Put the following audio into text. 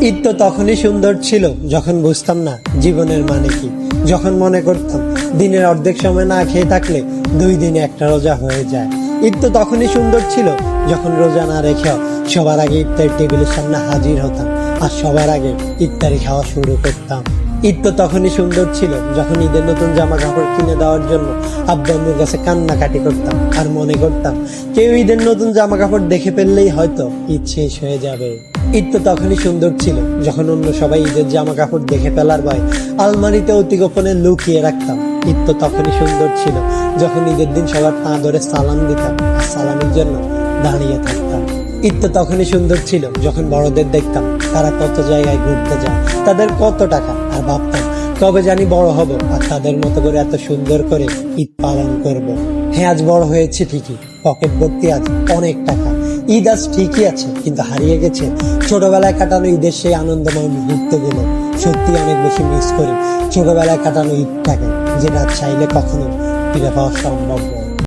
ঈদ তো তখনই সুন্দর ছিল যখন বুঝতাম না জীবনের মানে কি, যখন মনে করতাম দিনের অর্ধেক সময় না খেয়ে থাকলে 2 দিনে একটা রোজা হয়ে যায়। ঈদ তো তখনই সুন্দর ছিল যখন রোজা না রেখেও সবার আগে ইফতার টেবিলের সামনে হাজির হতাম আর সবার আগে ইফতারি খাওয়া শুরু করতাম। ঈদ তো তখনই সুন্দর ছিল যখন ঈদের নতুন জামা কাপড় কিনে দেওয়ার জন্য আব্বু আম্মুর কাছে কান্নাকাটি করতাম আর মনে করতাম কেউ ঈদের নতুন জামা কাপড় দেখে ফেললেই হয়তো ঈদ শেষ হয়ে যাবে। ঈদ তো তখনই সুন্দর ছিল যখন অন্য সবাই ঈদের জামা কাপড় দেখে ফেলার ভয় আলমারিতে অতি গোপনে লুকিয়ে রাখতাম। ঈদ তো তখনই সুন্দর ছিল যখন ঈদের দিন সবার পা ধরে সালাম দিতাম আর সালামের জন্য দাঁড়িয়ে থাকতাম। ঈদ তো তখনই সুন্দর ছিল যখন বড়দের দেখতাম তারা কত জায়গায় ঘুরতে যায়, তাদের কত টাকা, আর ভাবতাম কবে জানি বড় হব আর তাদের মতো করে এত সুন্দর করে ঈদ পালন করব। হ্যাঁ, আজ বড় হয়েছে ঠিকই, পকেট ভর্তি আজ অনেক টাকা। ঈদ আজ ঠিকই আছে, কিন্তু হারিয়ে গেছে ছোটবেলায় কাটানো ঈদের সেই আনন্দময় মুহূর্তগুলো। সত্যি অনেক বেশি মিস করি ছোটবেলায় কাটানো ঈদটাকে, যেটা চাইলে কখনো ফিরে পাওয়া সম্ভব নয়।